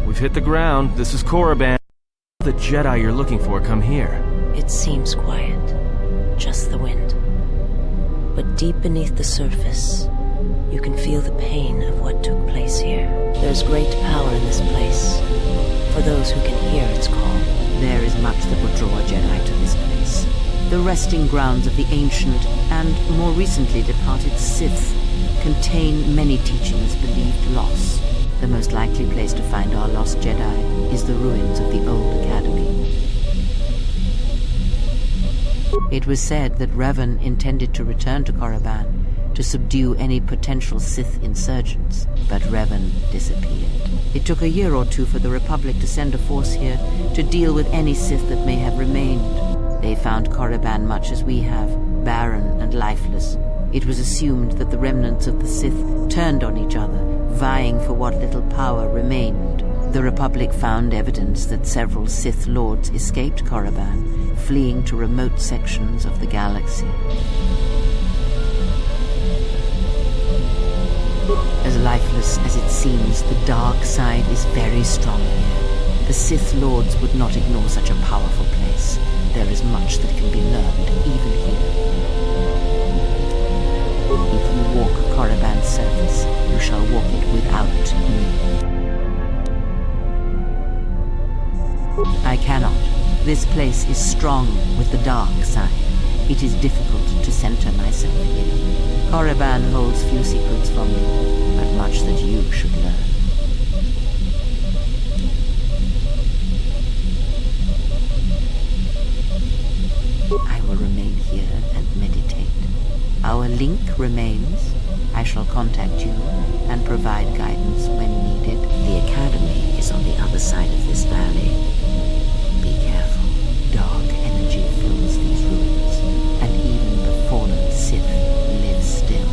we've hit the ground. This is Korriban. The Jedi you're looking for come here. It seems quiet. Just the wind. But deep beneath the surface, you can feel the pain of what took place here. There's great power in this place, for those who can hear its call. There is much that would draw a Jedi to this place. The resting grounds of the ancient and more recently departed Sith contain many teachings believed lost. The most likely place to find our lost Jedi is the ruins of the old Academy. It was said that Revan intended to return to Korriban to subdue any potential Sith insurgents, but Revan disappeared. It took a year or two for the Republic to send a force here to deal with any Sith that may have remained. They found Korriban much as we have, barren and lifeless. It was assumed that the remnants of the Sith turned on each other, vying for what little power remained. The Republic found evidence that several Sith Lords escaped Korriban, fleeing to remote sections of the galaxy. As lifeless as it seems, the dark side is very strong here. The Sith Lords would not ignore such a powerful place. There is much that can be learned, even here. If you walk Korriban's surface, you shall walk it without me. I cannot. This place is strong with the dark side. It is difficult to center myself here. Korriban holds few secrets from me, but much that you should learn. I will remain here and meditate. Our link remains. I shall contact you and provide guidance when needed. The Academy is on the other side of this valley. Be careful. Dark energy fills these ruins, and even the fallen Sith live still.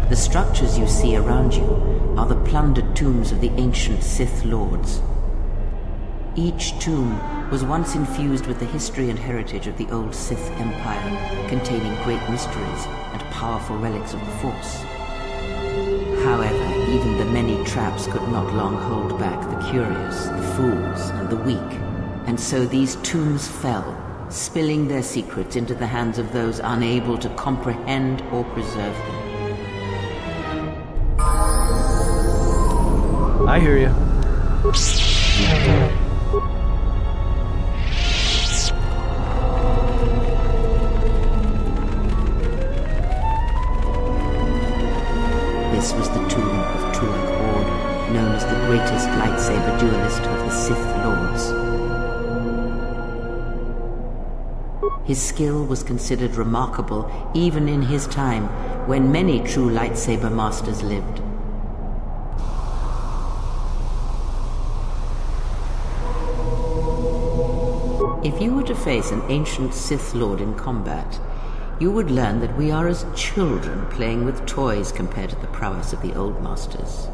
The structures you see around you are the plundered tombs of the ancient Sith Lords. Each tomb was once infused with the history and heritage of the old Sith Empire, containing great mysteries and powerful relics of the Force. However, even the many traps could not long hold back the curious, the fools, and the weak, and so these tombs fell, spilling their secrets into the hands of those unable to comprehend or preserve them. I hear you. This was the tomb of known as the greatest lightsaber duelist of the Sith Lords. His skill was considered remarkable even in his time, when many true lightsaber masters lived. If you were to face an ancient Sith Lord in combat, you would learn that we are as children playing with toys compared to the prowess of the old masters.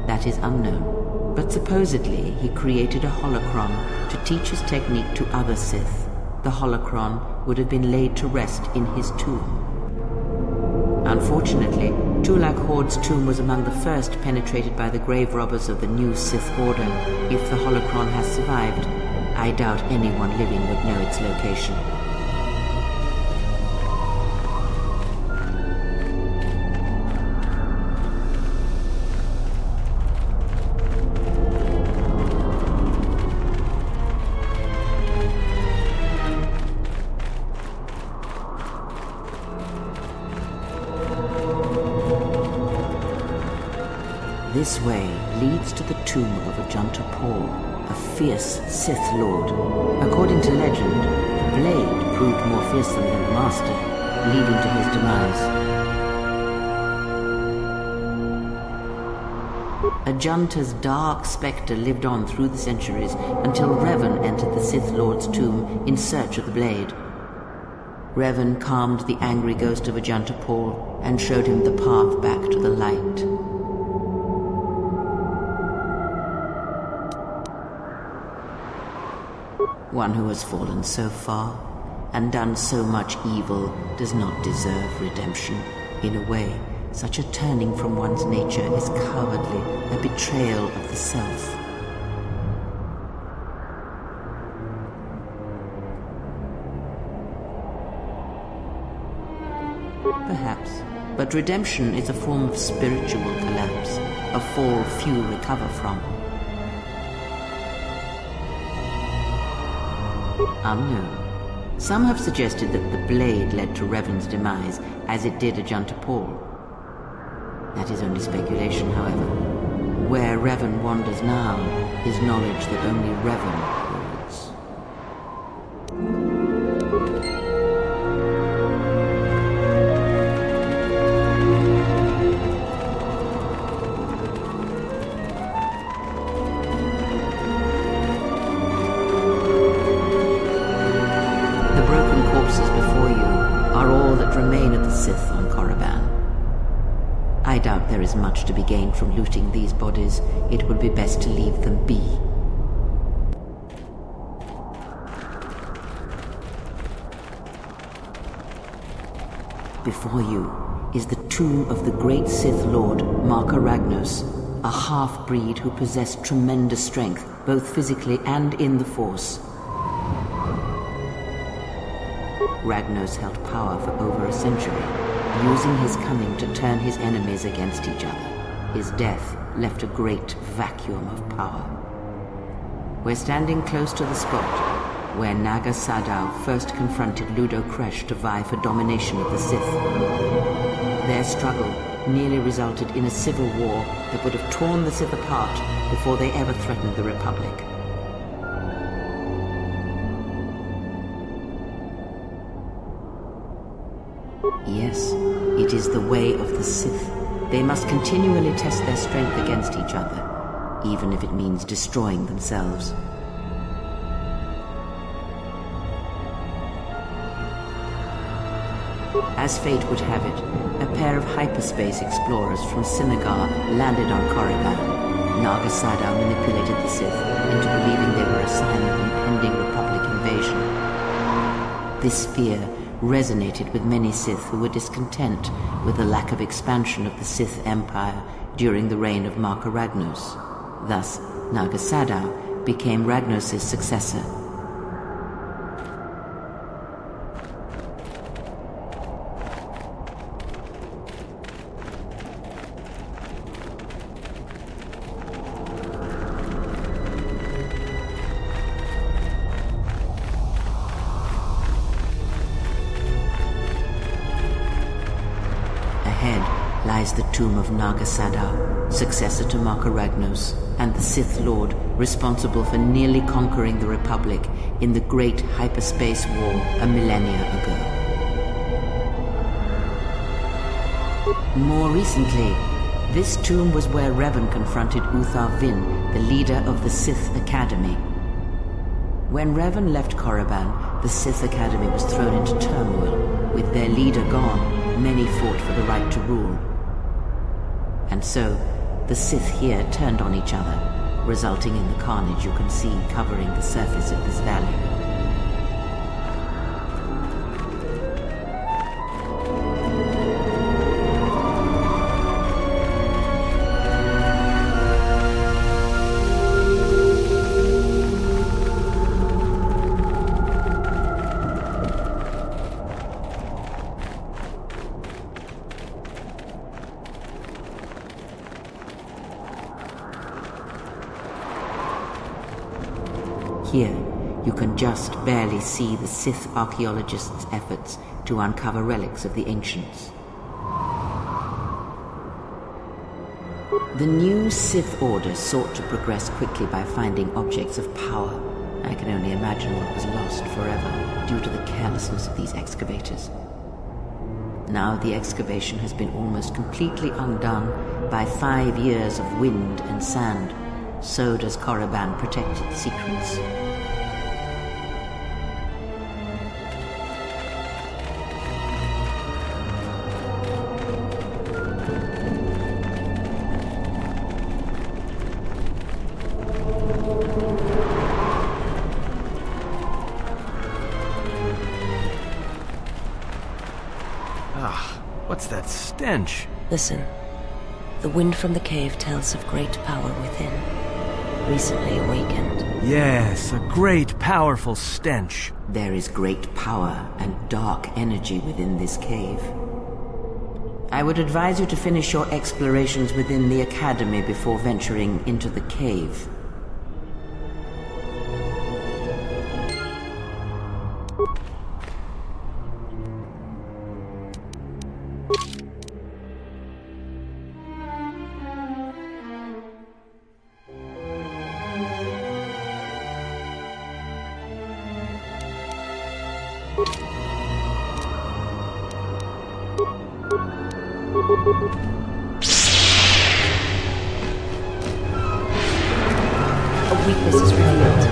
That is unknown, but supposedly he created a holocron to teach his technique to other Sith. The holocron would have been laid to rest in his tomb. Unfortunately, Tulak Horde's tomb was among the first penetrated by the grave robbers of the new Sith Order. If the holocron has survived, I doubt anyone living would know its location. This way leads to the tomb of Ajanta Paul, a fierce Sith Lord. According to legend, the blade proved more fearsome than the master, leading to his demise. Ajanta's dark spectre lived on through the centuries until Revan entered the Sith Lord's tomb in search of the blade. Revan calmed the angry ghost of Ajanta Paul and showed him the path back to the light. One who has fallen so far and done so much evil does not deserve redemption. In a way, such a turning from one's nature is cowardly, a betrayal of the self. Perhaps, but redemption is a form of spiritual collapse, a fall few recover from. Unknown. Some have suggested that the blade led to Revan's demise, as it did Ajanta Paul. That is only speculation, however. Where Revan wanders now is knowledge that only Revan holds. The broken corpses before you are all that remain of the Sith on Korriban. I doubt there is much to be gained from looting these bodies. It would be best to leave them be. Before you is the tomb of the great Sith Lord, Marka Ragnos, a half-breed who possessed tremendous strength, both physically and in the Force. Ragnos held power for over a century, using his cunning to turn his enemies against each other. His death left a great vacuum of power. We're standing close to the spot where Naga Sadow first confronted Ludo Kresh to vie for domination of the Sith. Their struggle nearly resulted in a civil war that would have torn the Sith apart before they ever threatened the Republic. Yes, it is the way of the Sith. They must continually test their strength against each other, even if it means destroying themselves. As fate would have it, a pair of hyperspace explorers from Sinagar landed on Korriban. Naga Sadow manipulated the Sith into believing they were a sign of impending Republic invasion. This fear resonated with many Sith who were discontent with the lack of expansion of the Sith Empire during the reign of Marka Ragnos. Thus, Naga Sadow became Ragnos' successor. Lies the tomb of Naga Sadow, successor to Marka Ragnos, and the Sith Lord responsible for nearly conquering the Republic in the Great Hyperspace War a millennia ago. More recently, this tomb was where Revan confronted Uthar Vin, the leader of the Sith Academy. When Revan left Korriban, the Sith Academy was thrown into turmoil. With their leader gone, many fought for the right to rule. And so, the Sith here turned on each other, resulting in the carnage you can see covering the surface of this valley. Here, you can just barely see the Sith archaeologists' efforts to uncover relics of the ancients. The new Sith Order sought to progress quickly by finding objects of power. I can only imagine what was lost forever due to the carelessness of these excavators. Now the excavation has been almost completely undone by 5 years of wind and sand. So does Korriban protect its secrets. What's that stench? Listen. The wind from the cave tells of great power within. Recently awakened. Yes, a great, powerful stench. There is great power and dark energy within this cave. I would advise you to finish your explorations within the Academy before venturing into the cave. A weakness is revealed.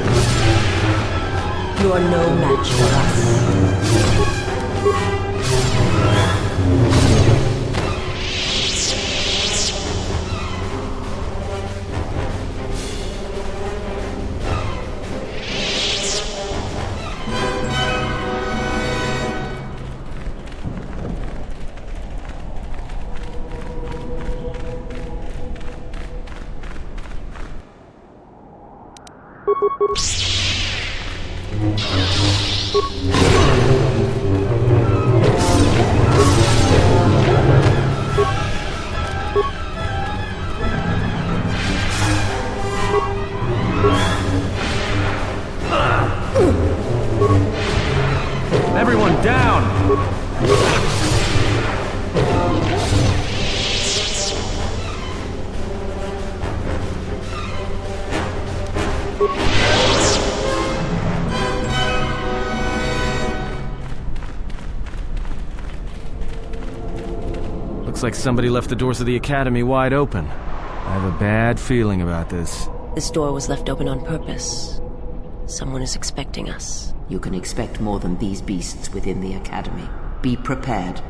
You are no match for us. Everyone down! Looks like somebody left the doors of the Academy wide open. I have a bad feeling about this. This door was left open on purpose. Someone is expecting us. You can expect more than these beasts within the Academy. Be prepared.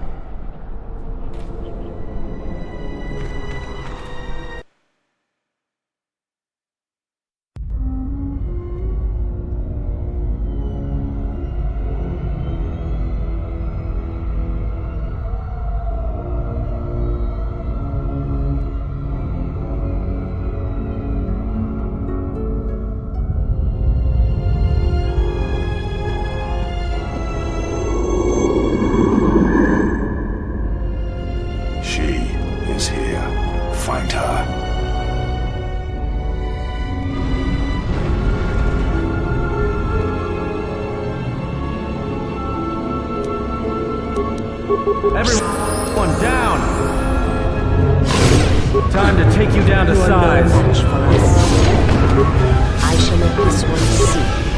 Find her. Everyone down! Time to take you down to You are size. no match for us. I shall let this one see.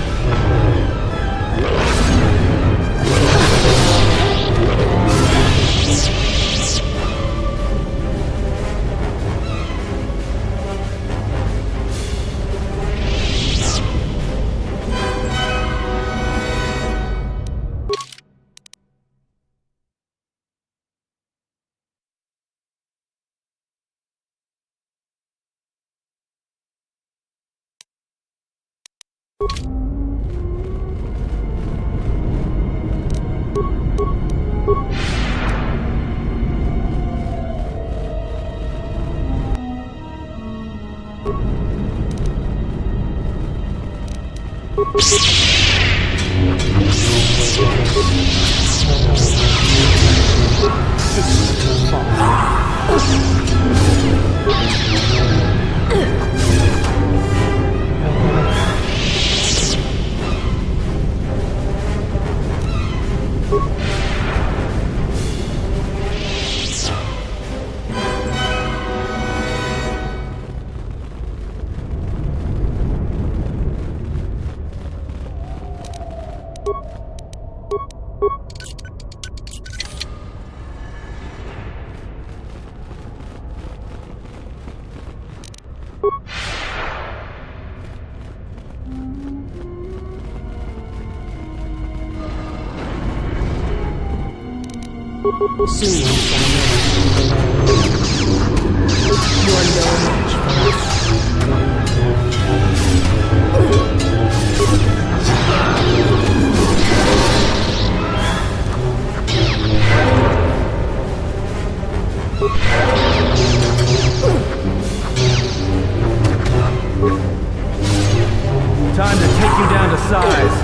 Soon you shall know. You are no match for us. Time to take you down to size.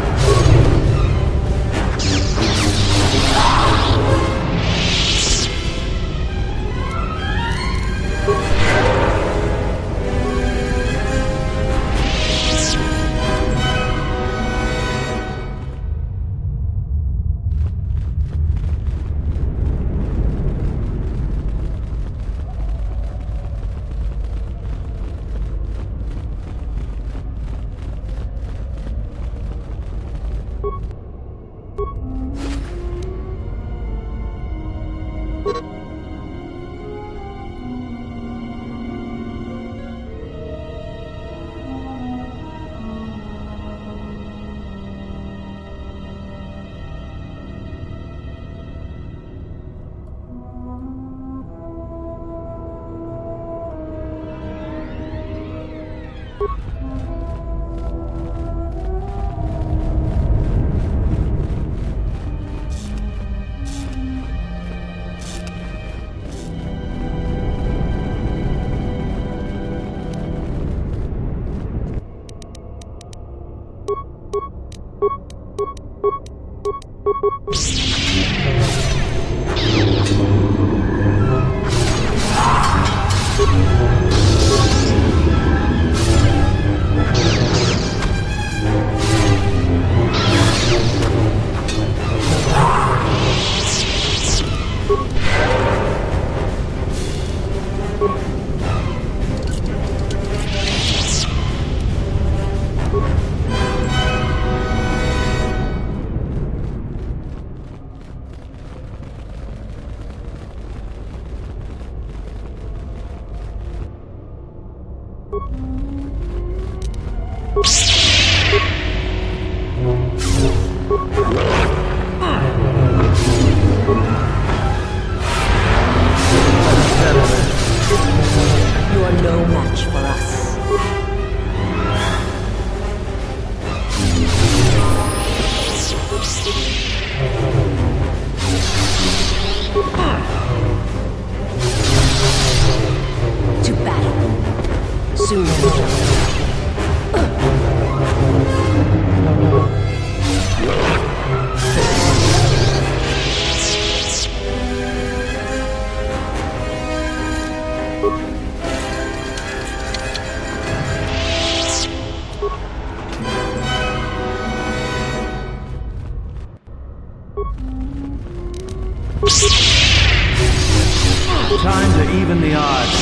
You are no match for us. To battle. Soon we shall know. Time to even the odds.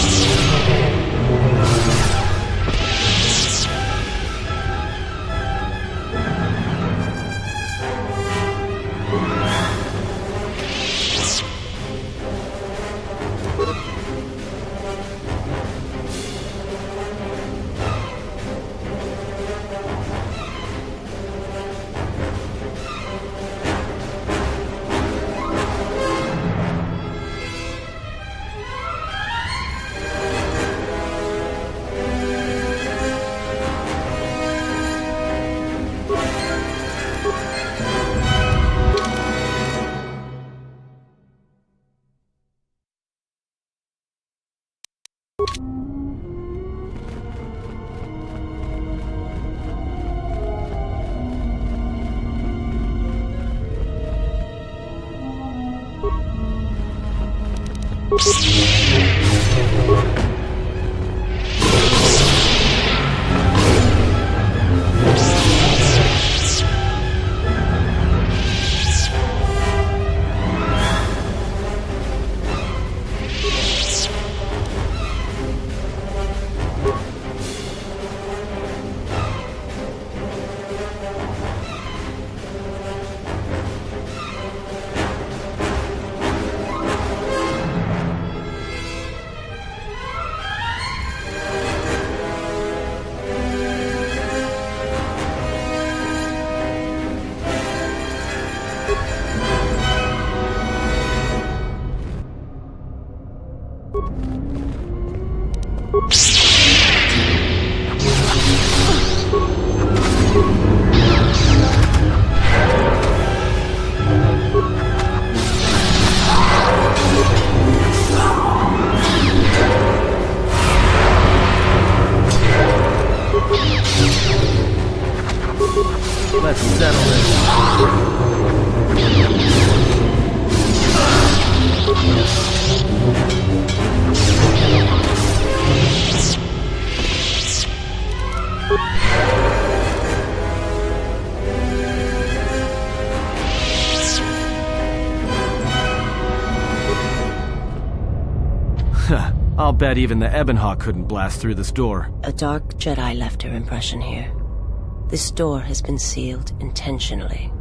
Let's settle this. I'll bet even the Ebonhawk couldn't blast through this door. A dark Jedi left her impression here. This door has been sealed intentionally.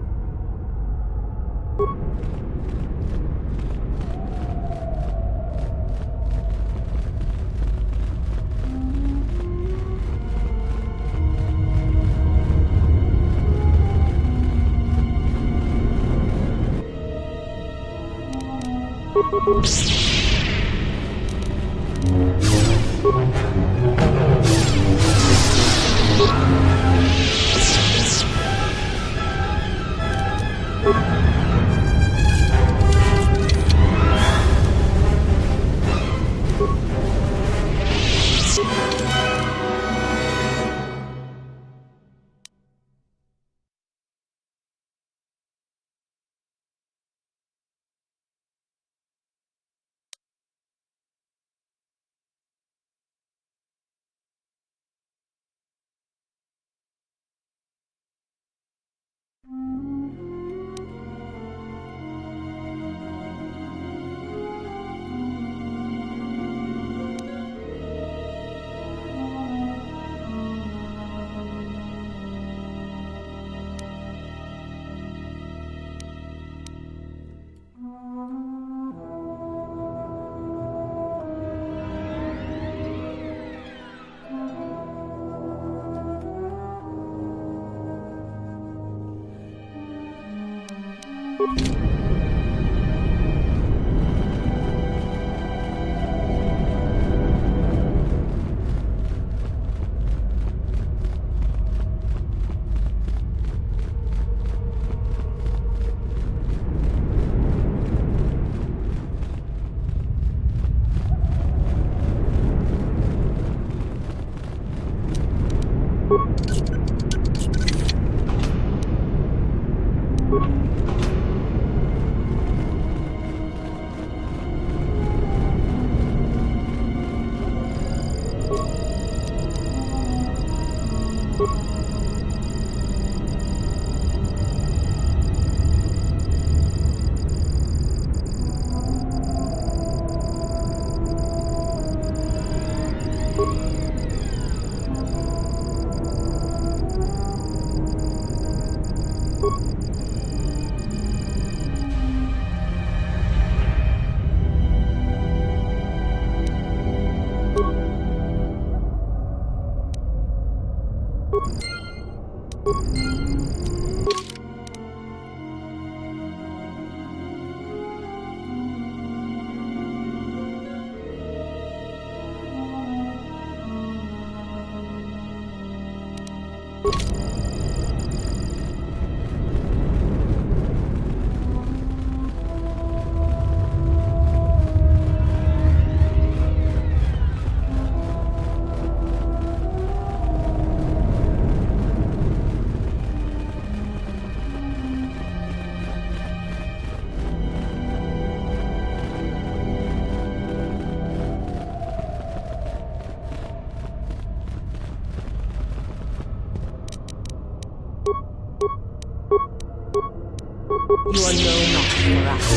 You are no match for us.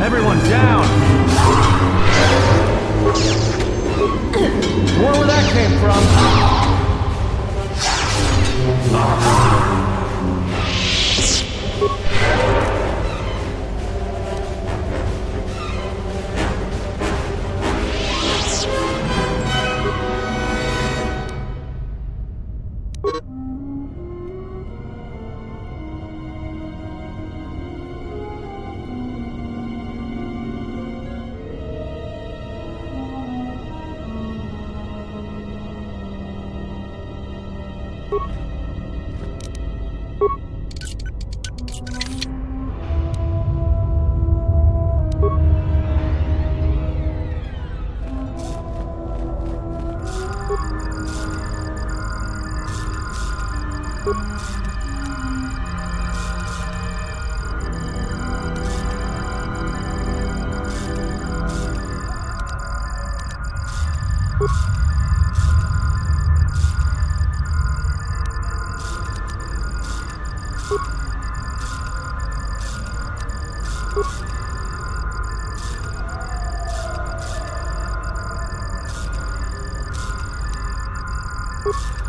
Everyone down! More where that came from. You